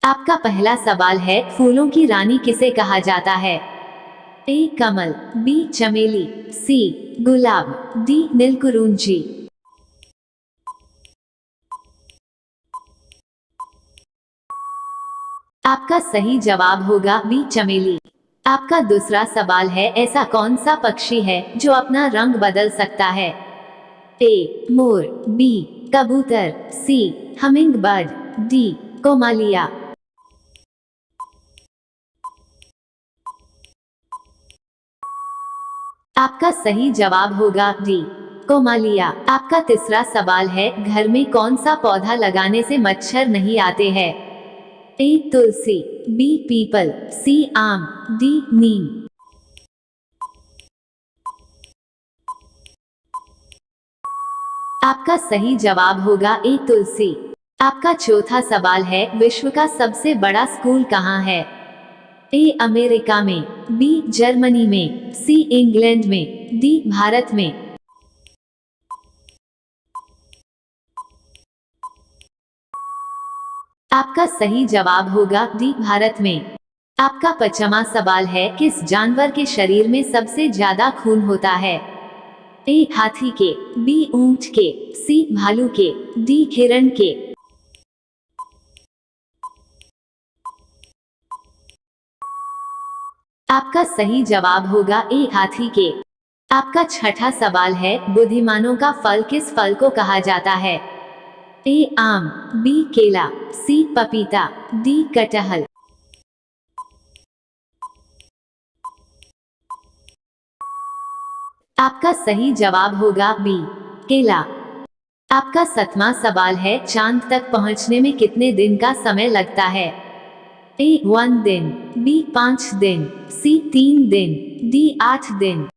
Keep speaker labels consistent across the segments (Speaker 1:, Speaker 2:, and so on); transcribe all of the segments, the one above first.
Speaker 1: आपका पहला सवाल है, फूलों की रानी किसे कहा जाता है? ए कमल, बी चमेली, सी गुलाब, डी नीलकुरुंजी। आपका सही जवाब होगा बी चमेली। आपका दूसरा सवाल है, ऐसा कौन सा पक्षी है जो अपना रंग बदल सकता है? ए मोर, बी कबूतर, सी हमिंग बर्ड, डी कोमालिया। आपका सही जवाब होगा डी कोमालिया। आपका तीसरा सवाल है, घर में कौन सा पौधा लगाने से मच्छर नहीं आते हैं? ए तुलसी, बी पीपल, सी आम, डी नीम। आपका सही जवाब होगा ए तुलसी। आपका चौथा सवाल है, विश्व का सबसे बड़ा स्कूल कहाँ है? ए अमेरिका में, बी जर्मनी में, सी इंग्लैंड में, डी भारत में। आपका सही जवाब होगा डी भारत में। आपका पांचवा सवाल है, किस जानवर के शरीर में सबसे ज्यादा खून होता है? ए हाथी के, बी ऊंट के, सी भालू के, डी हिरण के। आपका सही जवाब होगा ए हाथी के। आपका छठा सवाल है, बुद्धिमानों का फल किस फल को कहा जाता है? ए आम, बी केला, सी पपीता, डी कटहल। आपका सही जवाब होगा बी केला। आपका सातवां सवाल है, चांद तक पहुंचने में कितने दिन का समय लगता है? ए 1 दिन, बी 5 दिन, सी 3 दिन, डी 8 दिन।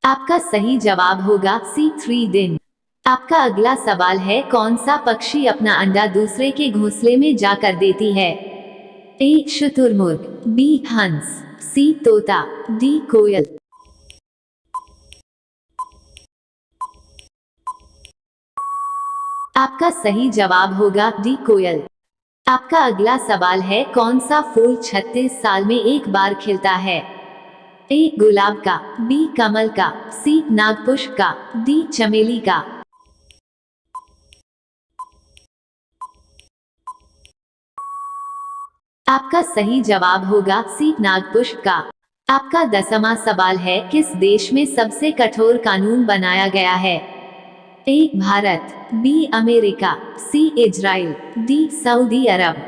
Speaker 1: आपका सही जवाब होगा सी 3 दिन। आपका अगला सवाल है, कौन सा पक्षी अपना अंडा दूसरे के घोंसले में जाकर देती है? ए शुतुरमुर्ग, बी हंस, सी तोता, डी कोयल। आपका सही जवाब होगा डी कोयल। आपका अगला सवाल है, कौन सा फूल 36 साल में एक बार खिलता है? ए गुलाब का, बी कमल का, सी नागपुष्प का, डी चमेली का। आपका सही जवाब होगा सी नागपुष्प का। आपका 10वां सवाल है, किस देश में सबसे कठोर कानून बनाया गया है? A Bharat, B America, C Israel, D Saudi Arab.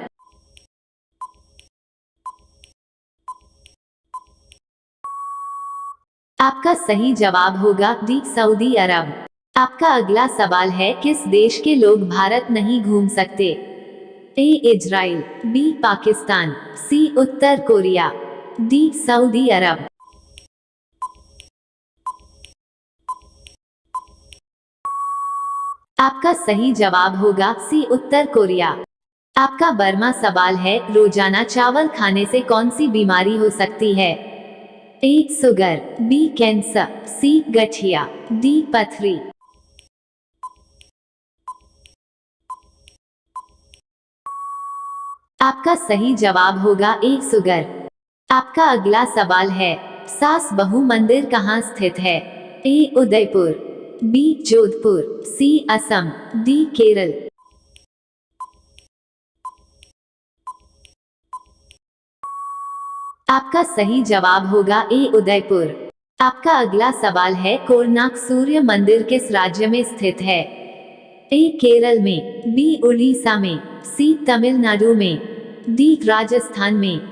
Speaker 1: आपका सही जवाब होगा डी सऊदी अरब। आपका अगला सवाल है, किस देश के लोग भारत नहीं घूम सकते? ए इजराइल, बी पाकिस्तान, सी उत्तर कोरिया, डी सऊदी अरब। आपका सही जवाब होगा सी उत्तर कोरिया। आपका 12वां सवाल है, रोजाना चावल खाने से कौन सी बीमारी हो सकती है? ए शुगर, बी कैंसर, सी गठिया, डी पथरी। आपका सही जवाब होगा ए शुगर। आपका अगला सवाल है, सास बहू मंदिर कहाँ स्थित है? ए उदयपुर, बी जोधपुर, सी असम, डी केरल। आपका सही जवाब होगा ए उदयपुर। आपका अगला सवाल है, कोणार्क सूर्य मंदिर किस राज्य में स्थित है? ए केरल में, बी उड़ीसा में, सी तमिलनाडु में, डी राजस्थान में।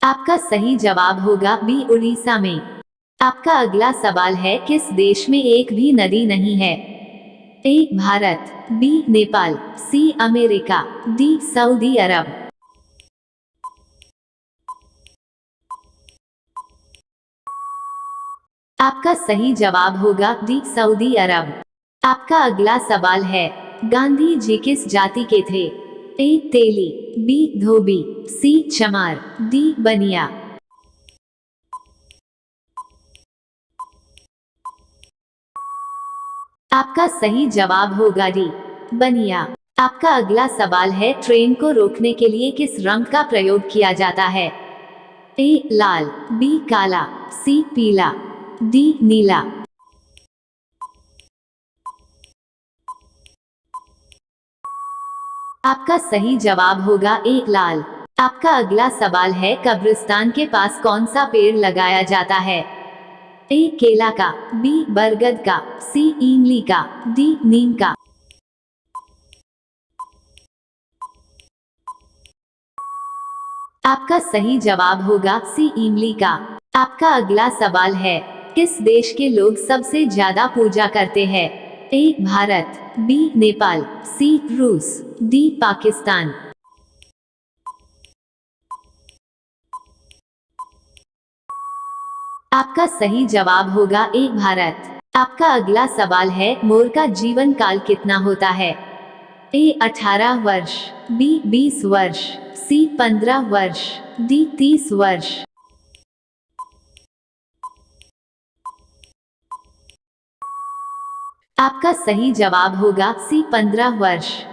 Speaker 1: आपका सही जवाब होगा बी उड़ीसा में। आपका अगला सवाल है, किस देश में एक भी नदी नहीं है? A Bharat, B Nepal, C America, D Saudi Arab. आपका सही जवाब होगा डी सऊदी अरब। आपका अगला सवाल है, गांधी जी किस जाति के थे? ए तेली, बी धोबी, सी चमार, डी बनिया। आपका सही जवाब होगा डी, बनिया। आपका अगला सवाल है, ट्रेन को रोकने के लिए किस रंग का प्रयोग किया जाता है? ए लाल, बी काला, सी पीला, डी नीला। आपका सही जवाब होगा ए लाल। आपका अगला सवाल है, कब्रिस्तान के पास कौन सा पेड़ लगाया जाता है? ए केला का, बी बरगद का, सी इमली का, डी नीम का। आपका सही जवाब होगा सी इमली का। आपका अगला सवाल है, किस देश के लोग सबसे ज्यादा पूजा करते हैं? ए भारत, बी नेपाल, सी रूस, डी पाकिस्तान। आपका सही जवाब होगा ए भारत। आपका अगला सवाल है, मोर का जीवन काल कितना होता है? ए 18 वर्ष, बी 20 वर्ष, सी 15 वर्ष, डी 30 वर्ष। आपका सही जवाब होगा सी 15 वर्ष।